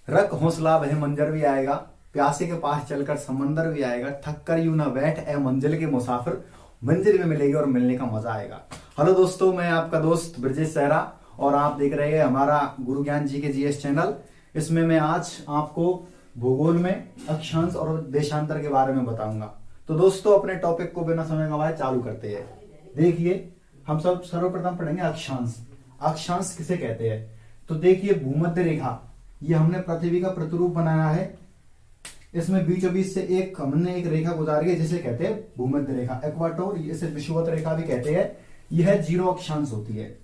रख हौसला वह मंजर भी आएगा, प्यासे के पास चलकर समंदर भी आएगा, थक कर यूं ना बैठ ए मंजिल के मुसाफिर, मंजिल में मिलेगी और मिलने का मजा आएगा। हेलो दोस्तों, मैं आपका दोस्त ब्रजेश सहरा और आप देख रहे हैं हमारा गुरु ज्ञान जी के जीएस चैनल। इसमें मैं आज आपको भूगोल में अक्षांश और देशांतर के बारे में बताऊंगा। तो दोस्तों, अपने टॉपिक को बिना समय गंवाए चालू करते हैं। देखिए, हम सब सर्वप्रथम पढ़ेंगे अक्षांश। अक्षांश किसे कहते हैं? तो देखिए, भूमध्य रेखा ये हमने पृथ्वी का प्रतिरूप बनाया है। इसमें बीचों बीच से हमने एक रेखा गुजारी है जिसे कहते हैं भूमध्य रेखा, इक्वाटोर, इसे विषुवत रेखा भी कहते हैं। यह 0 अक्षांश होती है।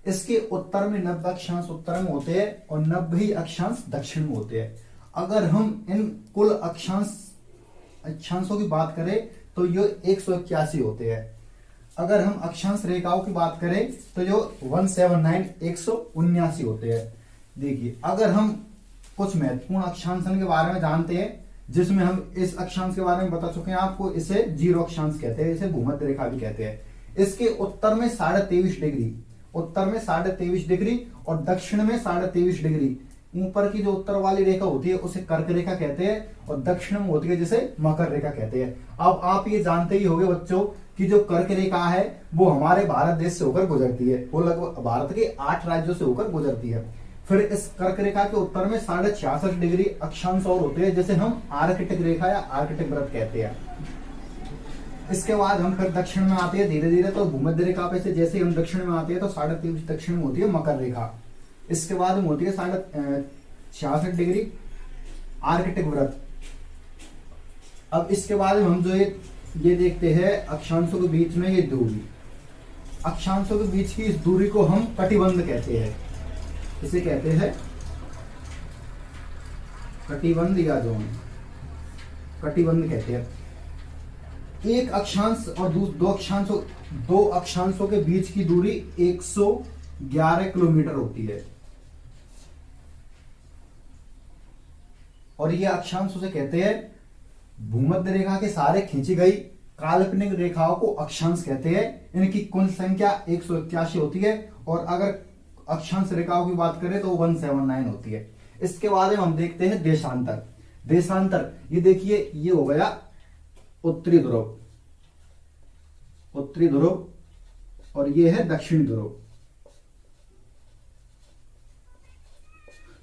इसके उत्तर में 90 अक्षांश उत्तर में होते हैं और 90 अक्षांश दक्षिण में होते हैं। अगर हम इन कुल अक्षांशों की बात करें तो ये 181 होते हैं। अगर हम अक्षांश रेखाओं की बात करें तो जो 179 179 होते हैं। देखिए, अगर हम कुछ महत्वपूर्ण अक्षांशन के बारे में जानते हैं, जिसमें हम इस अक्षांश के बारे में बता चुके हैं आपको, इसे 0 अक्षांश कहते हैं, इसे भूमध्य रेखा भी कहते हैं। इसके उत्तर में 23.5 डिग्री, उत्तर में 23.5 डिग्री और दक्षिण में 23.5 डिग्री। ऊपर की जो उत्तर वाली रेखा होती है उसे कर्क रेखा कहते हैं और दक्षिण में होती है जिसे मकर रेखा कहते हैं। अब आप ये जानते ही होंगे बच्चों कि जो कर्क रेखा है वो हमारे भारत देश से होकर गुजरती है, वो लगभग भारत के 8 राज्यों से होकर गुजरती है। फिर इस कर्क रेखा के उत्तर में 66.5 डिग्री अक्षांश और होते हैं, जिसे हम आर्कटिक रेखा या आर्कटिक व्रत कहते हैं। इसके बाद हम फिर दक्षिण में आते हैं धीरे धीरे। तो भूमध्य रेखा पे से जैसे हम दक्षिण में आते हैं तो 23.5 दक्षिण में होती है मकर रेखा। इसके बाद में होती है 66 डिग्री आर्कटिक व्रत। अब इसके बाद हम जो ये देखते हैं अक्षांशों के बीच में ये दूरी, अक्षांशों के बीच की इस दूरी को हम कटिबंध कहते हैं। इसे कहते हैं कटिबंध या जोन, कटिबंध कहते हैं। एक अक्षांश और दो अक्षांशों के बीच की दूरी 111 किलोमीटर होती है और ये अक्षांश उसे कहते हैं भूमध्य रेखा के सहारे खींची गई काल्पनिक रेखाओं को अक्षांश कहते हैं। इनकी कुल संख्या 181 होती है और अगर अक्षांश रेखाओं की बात करें तो 179 होती है। इसके बाद में हम देखते हैं देशांतर। देशांतर, ये देखिए, ये हो गया उत्तरी ध्रुव, उत्तरी ध्रुव और ये है दक्षिणी ध्रुव।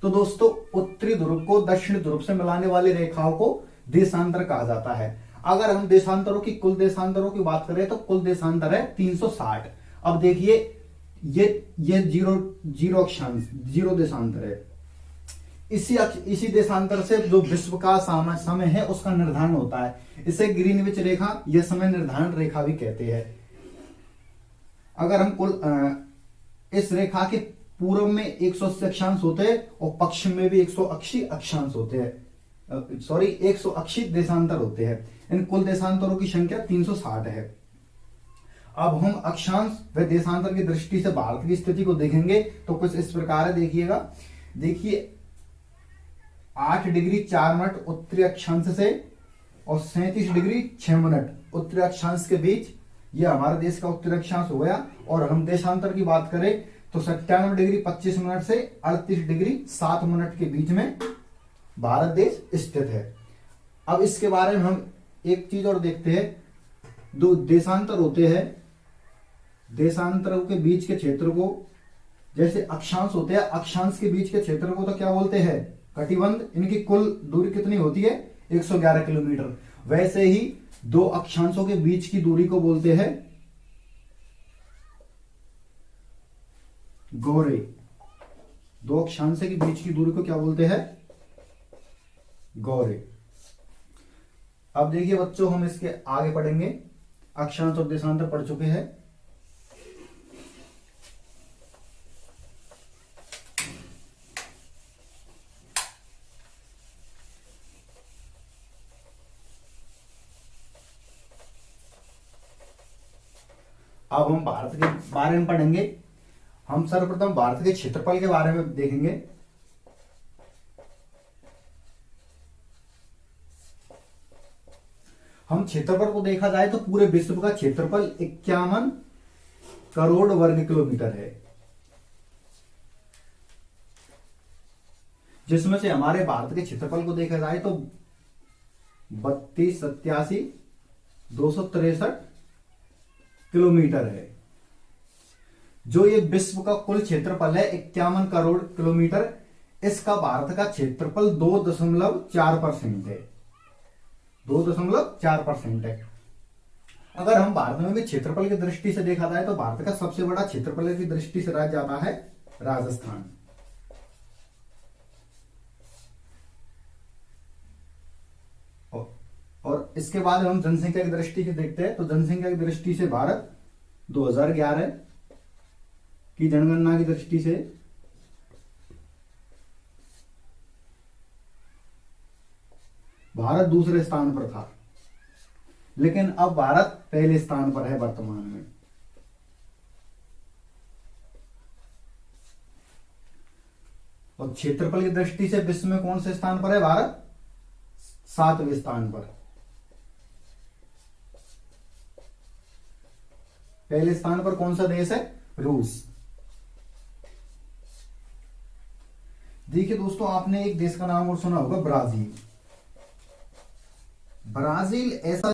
तो दोस्तों, उत्तरी ध्रुव को दक्षिणी ध्रुव से मिलाने वाली रेखाओं को देशांतर कहा जाता है। अगर हम देशांतरों की कुल देशांतरों की बात करें तो कुल देशांतर है 360। अब देखिए, ये जीरो अक्षांश, 0 देशांतर है। इसी देशांतर से जो विश्व का समय है उसका निर्धारण होता है। इसे ग्रीनविच रेखा या समय निर्धारण रेखा भी कहते हैं। अगर हम इस रेखा के पूर्व में 180 अक्षांश होते हैं और पश्चिम में भी 180 अक्षांश होते हैं, 180 देशांतर होते हैं। इन कुल देशांतरों की संख्या 360 है। अब हम अक्षांश व देशांतर की दृष्टि से भारत की स्थिति को देखेंगे तो कुछ इस प्रकार है। देखिए 8 डिग्री 4 मिनट उत्तरी अक्षांश से और 37 डिग्री 6 मिनट उत्तरी अक्षांश के बीच, यह हमारे देश का उत्तरी अक्षांश हो गया। और हम देशांतर की बात करें तो 97 डिग्री 25 मिनट से 38 डिग्री 7 मिनट के बीच में भारत देश स्थित है। अब इसके बारे में हम एक चीज और देखते हैं। दो देशांतर होते हैं, देशांतरों के बीच के क्षेत्र को, जैसे अक्षांश होते हैं, अक्षांश के बीच के क्षेत्र को तो क्या बोलते हैं? कटिबंध। इनकी कुल दूरी कितनी होती है? 111 किलोमीटर। वैसे ही 2 अक्षांशों के बीच की दूरी को बोलते हैं गौरे। 2 अक्षांश के बीच की दूरी को क्या बोलते हैं? गौरे। अब देखिए बच्चों, हम इसके आगे पढ़ेंगे। अक्षांश और देशांतर पढ़ चुके हैं। अब हम भारत के बारे में पढ़ेंगे। हम सर्वप्रथम भारत के क्षेत्रफल के बारे में देखेंगे। हम क्षेत्रफल को देखा जाए तो पूरे विश्व का क्षेत्रफल 51 करोड़ वर्ग किलोमीटर है। जिसमें से हमारे भारत के क्षेत्रफल को देखा जाए तो 32,87,263 किलोमीटर है। जो ये विश्व का कुल क्षेत्रफल है 51 करोड़ किलोमीटर, इसका भारत का क्षेत्रफल 2.4% है। 2.4% है। अगर हम भारत में भी क्षेत्रफल की दृष्टि से देखा जाए तो भारत का सबसे बड़ा क्षेत्रफल की दृष्टि से राज्य आता है राजस्थान। और इसके बाद हम जनसंख्या की दृष्टि से देखते हैं तो जनसंख्या की दृष्टि से भारत 2011 की जनगणना की दृष्टि से भारत दूसरे स्थान पर था, लेकिन अब भारत पहले स्थान पर है वर्तमान में। और क्षेत्रफल की दृष्टि से विश्व में कौन से स्थान पर है भारत? 7वें स्थान पर। पहले स्थान पर कौन सा देश है? रूस। देखिए दोस्तों, आपने एक देश का नाम और सुना होगा, ब्राजील। ब्राजील ऐसा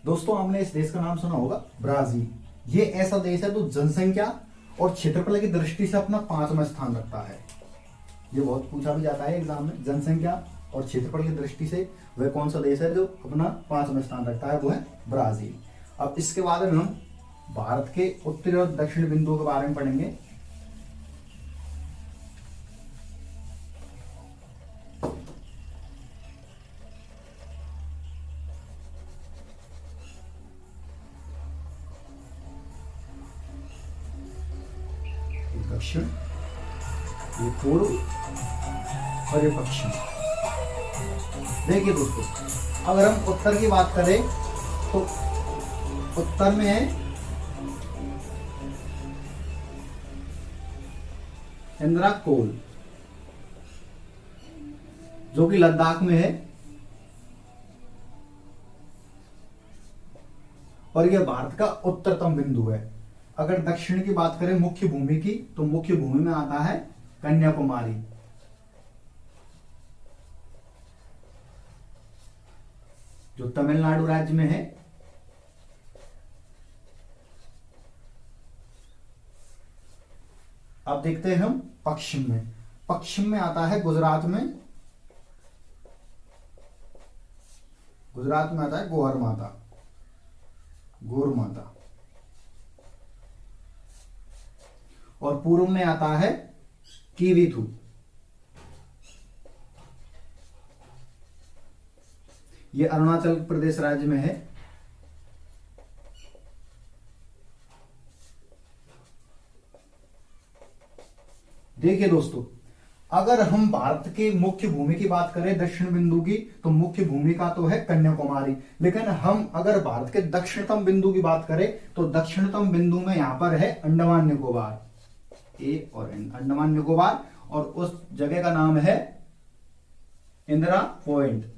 दोस्तों आपने इस देश का नाम सुना होगा, ब्राजील। ये ऐसा देश है जो जनसंख्या और क्षेत्रफल की दृष्टि से अपना 5वां स्थान रखता है। ये बहुत पूछा भी जाता है एग्जाम में, जनसंख्या और क्षेत्रफल की दृष्टि से वह कौन सा देश है जो अपना 5वां स्थान रखता है? वो है ब्राजील। अब इसके बाद में हम भारत के उत्तरी और दक्षिण बिंदुओं के बारे में पढ़ेंगे। दक्षिण, ये पूर्व और ये पश्चिम। देखिए दोस्तों, अगर हम उत्तर की बात करें तो उत्तर में है इंदिरा कोल, जो कि लद्दाख में है, और यह भारत का उत्तरतम बिंदु है। अगर दक्षिण की बात करें मुख्य भूमि की, तो मुख्य भूमि में आता है कन्याकुमारी। जो तमिलनाडु राज्य में है। अब देखते हैं हम पश्चिम में। पश्चिम में आता है गुजरात में। गुजरात में आता है गोहर माता, गौर माता। और पूर्व में आता है कीवीथू। ये अरुणाचल प्रदेश राज्य में है। देखिए दोस्तों, अगर हम भारत के मुख्य भूमि की बात करें दक्षिण बिंदु की, तो मुख्य भूमि का तो है कन्याकुमारी, लेकिन हम अगर भारत के दक्षिणतम बिंदु की बात करें तो दक्षिणतम बिंदु में यहां पर है अंडमान निकोबार, ए और एन, अंडमान निकोबार। और उस जगह का नाम है इंदिरा पॉइंट।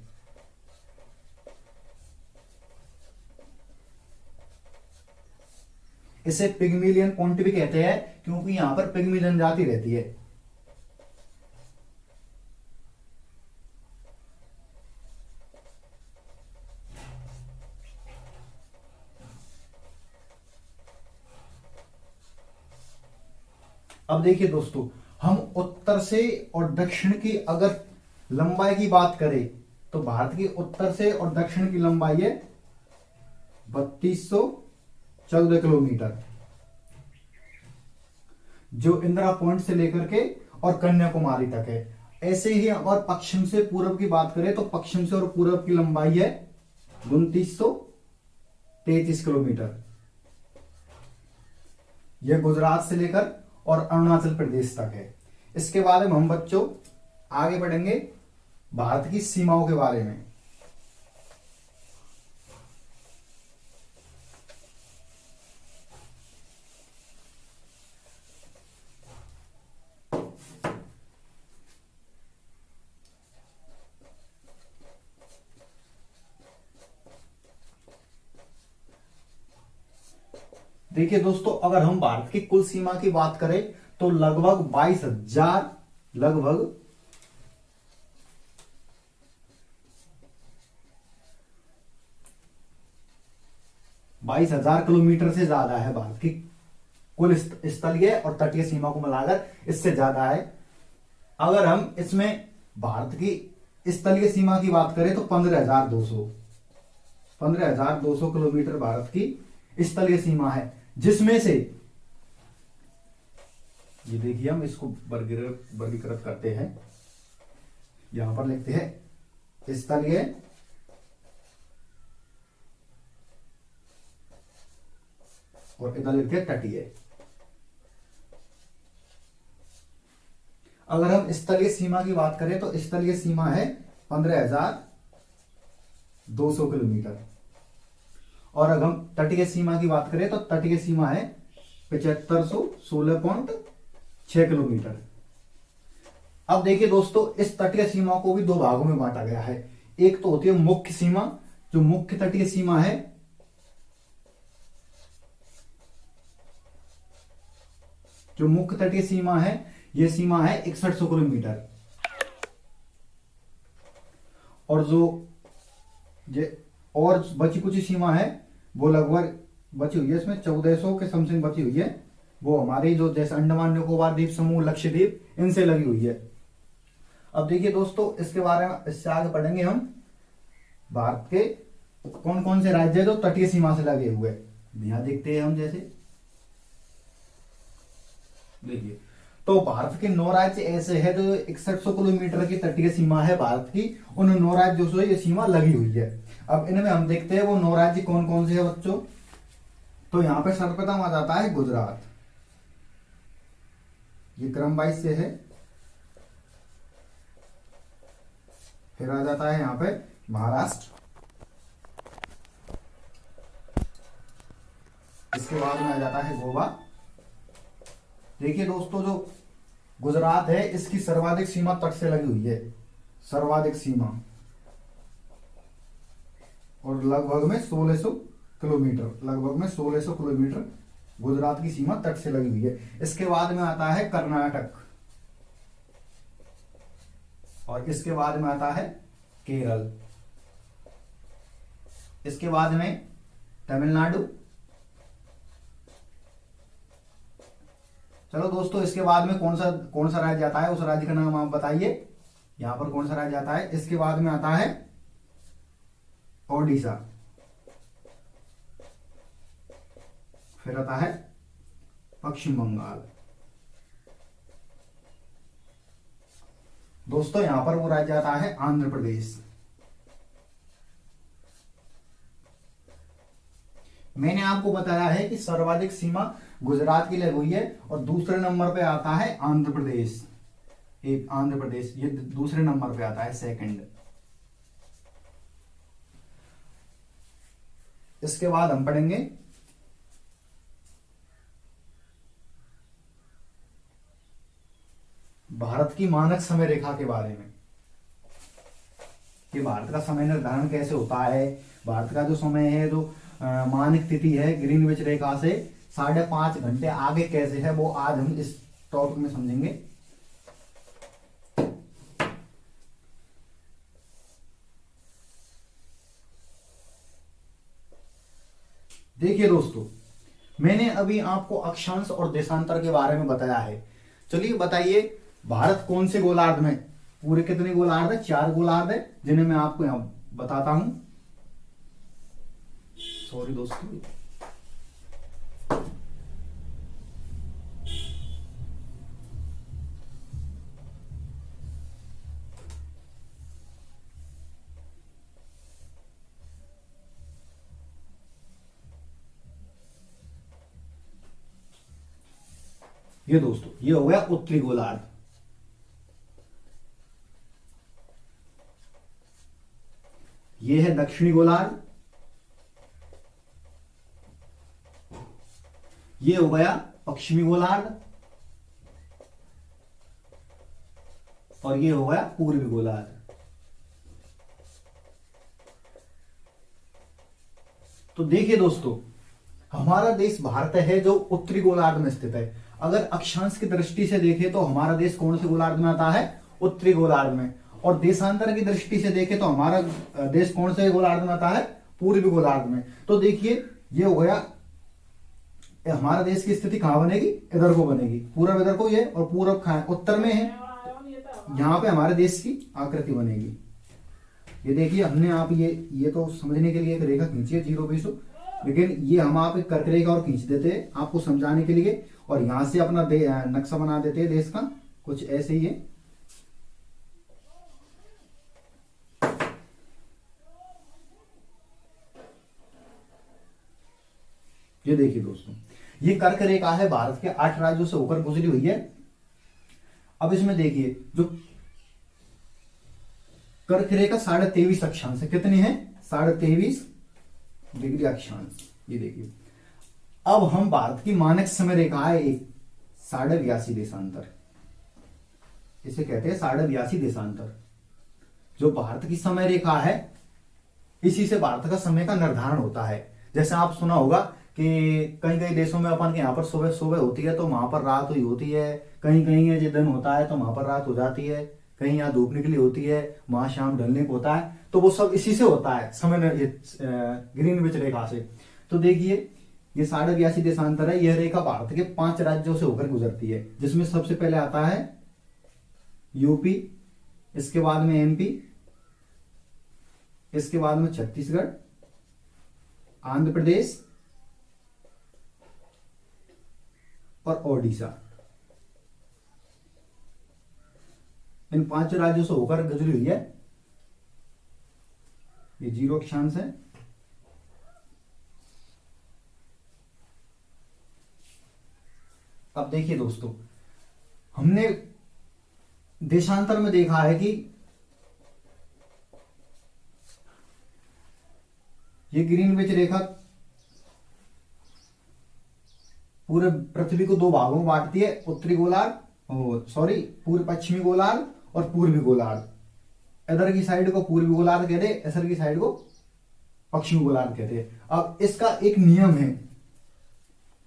इसे पिग्मिलियन पॉइंट भी कहते हैं क्योंकि यहां पर पिग्मी जनजाति रहती है। अब देखिए दोस्तों, हम उत्तर से और दक्षिण की अगर लंबाई की बात करें तो भारत की उत्तर से और दक्षिण की लंबाई है 3214 किलोमीटर, जो इंदिरा पॉइंट से लेकर के और कन्याकुमारी तक है। ऐसे ही अगर पश्चिम से पूर्व की बात करें तो पश्चिम से और पूर्व की लंबाई है 2933 किलोमीटर। यह गुजरात से लेकर और अरुणाचल प्रदेश तक है। इसके बाद में हम बच्चों आगे बढ़ेंगे भारत की सीमाओं के बारे में। देखिए दोस्तों, अगर हम भारत की कुल सीमा की बात करें तो लगभग 22,000 22,000 किलोमीटर से ज्यादा है भारत की कुल स्थलीय और तटीय सीमा को मिलाकर, इससे ज्यादा है। अगर हम इसमें भारत की स्थलीय सीमा की बात करें तो 15,200 किलोमीटर भारत की स्थलीय सीमा है, जिसमें से ये देखिए हम इसको वर्गीकृत करते हैं। यहां पर लिखते हैं स्थलीय और इधर लिखते हैं तटीय। अगर हम स्थलीय सीमा की बात करें तो स्थलीय सीमा है 15,200 किलोमीटर, और अगर हम तटीय सीमा की बात करें तो तटीय सीमा है 7516.6 किलोमीटर। अब देखिए दोस्तों, इस तटीय सीमा को भी दो भागों में बांटा गया है। एक तो होती है मुख्य सीमा, जो मुख्य तटीय सीमा है, जो मुख्य तटीय सीमा है, यह सीमा है 6100 किलोमीटर, और जो और बची कुछ सीमा है वो लगभग बची हुई है, इसमें 1400 के समथिंग बची हुई है, वो हमारी जो जैसे अंडमान निकोबार द्वीप समूह, लक्षद्वीप, इनसे लगी हुई है। अब देखिए दोस्तों, इसके बारे में इससे आगे पढ़ेंगे हम भारत के कौन कौन से राज्य जो तटीय सीमा से लगे हुए। यहां देखते हैं हम, जैसे देखिए तो भारत के 9 राज्य ऐसे हैं जो 6100 किलोमीटर की तटीय सीमा है भारत की, उन 9 राज्यों से ये सीमा लगी हुई है। अब इनमें हम देखते हैं वो 9 राज्य कौन कौन से हैं बच्चों। तो यहां पे सर्वप्रथम आ जाता है गुजरात, ये क्रम वाइज से है। फिर आ जाता है यहां पे महाराष्ट्र, इसके बाद में आ जाता है गोवा। देखिए दोस्तों, जो गुजरात है इसकी सर्वाधिक सीमा तट से लगी हुई है, सर्वाधिक सीमा, और लगभग में 1600 किलोमीटर, लगभग में 1600 किलोमीटर गुजरात की सीमा तट से लगी हुई है। इसके बाद में आता है कर्नाटक, और इसके बाद में आता है केरल, इसके बाद में तमिलनाडु। चलो दोस्तों, इसके बाद में कौन सा राज्य आता है, उस राज्य का नाम आप बताइए। यहां पर कौन सा राज्य आता है? इसके बाद में आता है ओडिशा, फिर आता है पश्चिम बंगाल। दोस्तों यहां पर वो राज्य आता है आंध्र प्रदेश। मैंने आपको बताया है कि सर्वाधिक सीमा गुजरात की लगी हुई है, और दूसरे नंबर पे आता है आंध्र प्रदेश। एक आंध्र प्रदेश ये दूसरे नंबर पे आता है, सेकंड। इसके बाद हम पढ़ेंगे भारत की मानक समय रेखा के बारे में, कि भारत का समय निर्धारण कैसे होता है। भारत का जो समय है, जो मानक तिथि है ग्रीनविच रेखा से 5.5 घंटे आगे कैसे है, वो आज हम इस टॉपिक में समझेंगे। देखिए दोस्तों, मैंने अभी आपको अक्षांश और देशांतर के बारे में बताया है। चलिए बताइए, भारत कौन से गोलार्ध में, पूरे कितने गोलार्ध है? 4 गोलार्ध है, जिन्हें मैं आपको यहां बताता हूं। सॉरी दोस्तों, ये दोस्तों ये हो गया उत्तरी गोलार्ध, ये है दक्षिणी गोलार्ध, ये हो गया पश्चिमी गोलार्ध, और ये हो गया पूर्वी गोलार्ध। तो देखिए दोस्तों, हमारा देश भारत है जो उत्तरी गोलार्ध में स्थित है। अगर अक्षांश की दृष्टि से देखें तो हमारा देश कौन से गोलार्ध में आता है? उत्तरी गोलार्ध में। और देशांतर की दृष्टि से देखें तो हमारा देश कौन से गोलार्ध में आता है? पूर्वी गोलार्ध में। तो देखिए, ये हो गया। हमारा देश की स्थिति कहाँ बनेगी, इधर को बनेगी, पूरब इधर को ये और पूरब कहाँ है, उत्तर में है, यहाँ पे हमारे देश की आकृति बनेगी। ये देखिए हमने आप ये तो समझने के लिए एक रेखा खींची है 0 लेकिन ये हम आप एक कर्क रेखा और खींच देते हैं आपको समझाने के लिए, और यहां से अपना नक्शा बना देते हैं देश का, कुछ ऐसे ही है। ये देखिए दोस्तों, ये कर्क रेखा है, भारत के 8 राज्यों से होकर गुजरी हुई है। अब इसमें देखिए जो कर्क रेखा 23.5 अक्षांश है, कितनी है, 23.5 डिग्री अक्षांश। ये देखिए अब हम भारत की मानक समय रेखा है एक 82.5 देशांतर, इसे कहते हैं 82.5 देशांतर। जो भारत की समय रेखा है इसी से भारत का समय का निर्धारण होता है। जैसे आप सुना होगा कि कई कई देशों में अपन के यहाँ पर सुबह सुबह होती है तो वहां पर रात हुई होती है, कहीं कहीं ये दिन होता है तो वहां पर रात हो जाती है, कहीं यहाँ धूप निकली होती है वहां शाम ढलने को होता है, तो वो सब इसी से होता है समय ग्रीनविच रेखा से। तो देखिए ये 82.5 देशांतर है। यह रेखा भारत के 5 राज्यों से होकर गुजरती है, जिसमें सबसे पहले आता है यूपी, इसके बाद में एमपी, इसके बाद में छत्तीसगढ़, आंध्र प्रदेश और ओडिशा। इन 5 राज्यों से होकर गुजरी हुई है। ये 0 अक्षांश है। अब देखिए दोस्तों, हमने देशांतर में देखा है कि ये ग्रीनविच रेखा पूरे पृथ्वी को 2 भागों में बांटती है, उत्तरी गोलार्ध, पूर्व पश्चिमी गोलार्ध और पूर्वी गोलार्ध। इधर की साइड को पूर्वी गोलार्ध कहते हैं, इधर की साइड को पश्चिमी गोलार्ध कहते हैं। अब इसका एक नियम है,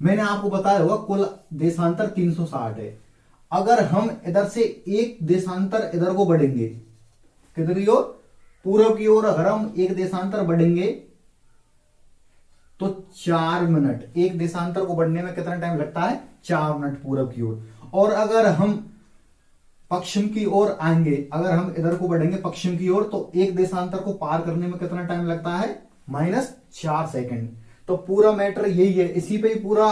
मैंने आपको बताया होगा कुल देशांतर 360 है। अगर हम इधर से एक देशांतर इधर को बढ़ेंगे, किधर की ओर, पूर्व की ओर, अगर हम एक देशांतर बढ़ेंगे तो 4 मिनट, एक देशांतर को बढ़ने में कितना टाइम लगता है, 4 मिनट पूर्व की ओर। और अगर हम पश्चिम की ओर आएंगे, अगर हम इधर को बढ़ेंगे पश्चिम की ओर, तो एक देशांतर को पार करने में कितना टाइम लगता है, -4 सेकंड। तो पूरा मैटर यही है, इसी पे ही पूरा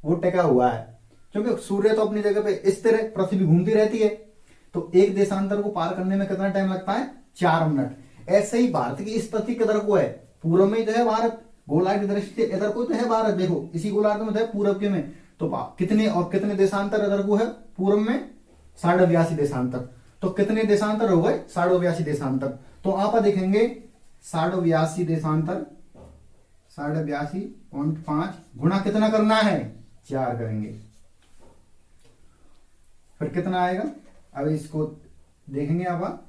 वो टिका हुआ है, क्योंकि सूर्य तो अपनी जगह पे स्थिर है, पृथ्वी घूमती रहती है। तो एक देशांतर को पार करने में कितना टाइम लगता है, 4 मिनट। ऐसे ही भारत की स्थिति किधर को है, पूर्व में जो है भारत, गोलार्ध की दृष्टि से इधर को तो है भारत, देखो इसी गोलार्ध में तो है पूर्व के में, तो कितने और कितने देशांतर इधर को है, पूर्व में 82.5 देशांतर। तो कितने देशांतर हो गए, 82.5 देशांतर। तो आप देखेंगे 82.5 देशांतर, 82.5 गुणा कितना करना है, 4 करेंगे, फिर कितना आएगा। अब इसको देखेंगे आप,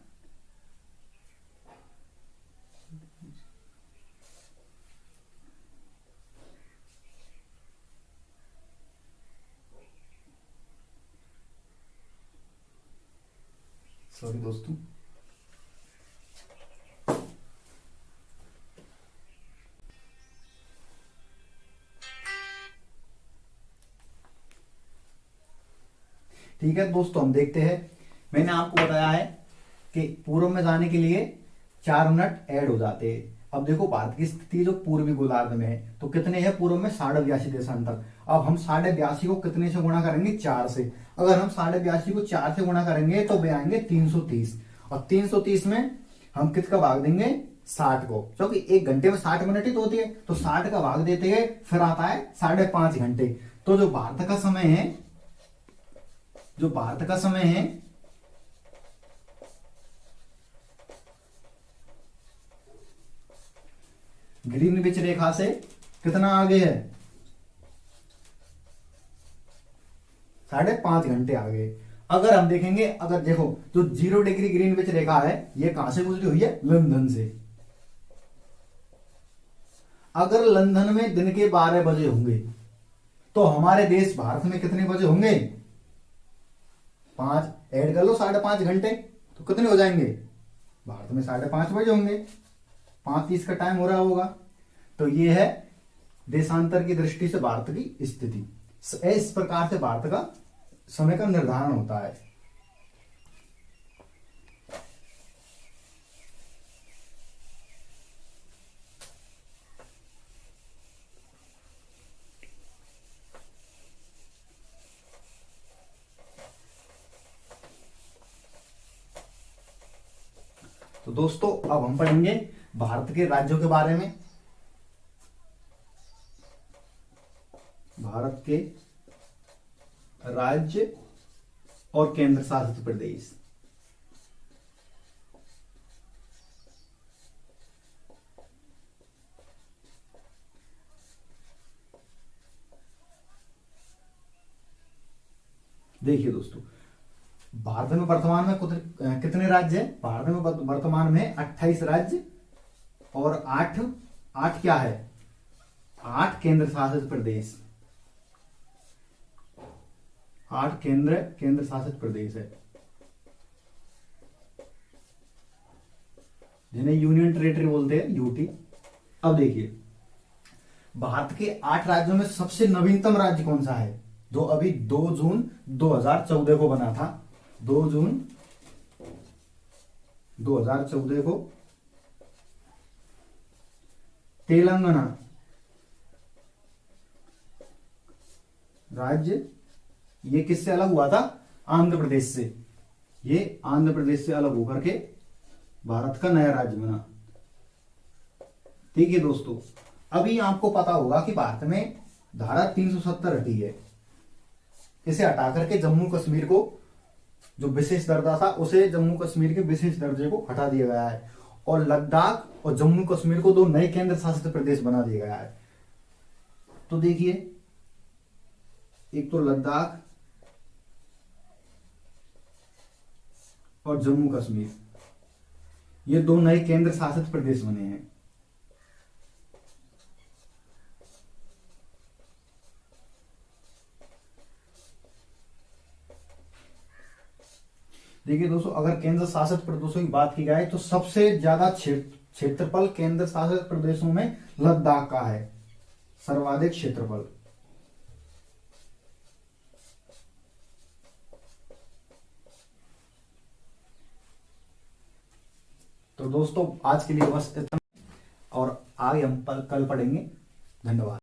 सॉरी दोस्तों, ठीक है दोस्तों, हम देखते हैं। मैंने आपको बताया है कि पूर्व में जाने के लिए 4 मिनट ऐड हो जाते हैं। अब देखो भारत की स्थिति जो पूर्वी गोलार्ध में है, तो कितने हैं पूर्व में, 82.5 देशांतर। अब हम 82.5 को कितने से गुणा करेंगे, 4 से। अगर हम 82.5 को 4 से गुणा करेंगे तो वे आएंगे 330, और 330 में हम किसका भाग देंगे, 60 को, क्योंकि 1 घंटे में 60 मिनट ही तो होती है, तो 60 का भाग देते हैं, फिर आता है 5.5 घंटे। तो जो भारत का समय है, जो भारत का समय है ग्रीनविच रेखा से कितना आगे है, 5.5 घंटे आगे। अगर हम देखेंगे, अगर देखो जो 0 डिग्री ग्रीनविच रेखा है, ये कहां से गुजरी हुई है, लंदन से। अगर लंदन में दिन के 12 बजे होंगे, तो हमारे देश भारत में कितने बजे होंगे, 5 ऐड कर लो, 5.5 घंटे, तो कितने हो जाएंगे, भारत में 5:30 बजे होंगे, 5:30 का टाइम हो रहा होगा। तो ये है देशांतर की दृष्टि से भारत की स्थिति। इस प्रकार से भारत का समय का निर्धारण होता है। तो दोस्तों अब हम पढ़ेंगे भारत के राज्यों के बारे में। भारत के राज्य और केंद्र शासित प्रदेश। देखिए दोस्तों, भारत में वर्तमान में कितने राज्य हैं? भारत में वर्तमान में 28 राज्य और 8 क्या है? 8 केंद्र शासित प्रदेश। 8 केंद्र शासित प्रदेश है, जिन्हें यूनियन टेरिटरी बोलते हैं, यूटी। अब देखिए, भारत के 8 राज्यों में सबसे नवीनतम राज्य कौन सा है, जो अभी 2 जून 2014 को बना था। 2 जून 2014 को तेलंगाना राज्य, ये किससे अलग हुआ था? आंध्र प्रदेश से। ये आंध्र प्रदेश से अलग होकर के भारत का नया राज्य बना। ठीक है दोस्तों, अभी आपको पता होगा कि भारत में धारा 370 हटी है। इसे हटा करके जम्मू कश्मीर को, जो विशेष दर्जा था, उसे जम्मू कश्मीर के विशेष दर्जे को हटा दिया गया है और लद्दाख और जम्मू कश्मीर को 2 नए केंद्र शासित प्रदेश बना दिया गया है। तो देखिए, एक तो लद्दाख और जम्मू कश्मीर, ये 2 नए केंद्र शासित प्रदेश बने हैं। देखिए दोस्तों, अगर केंद्र शासित प्रदेशों की बात की जाए तो सबसे ज्यादा क्षेत्रफल केंद्र शासित प्रदेशों में लद्दाख का है, सर्वाधिक क्षेत्रफल। तो दोस्तों आज के लिए बस इतना, और आगे हम कल पढ़ेंगे। धन्यवाद।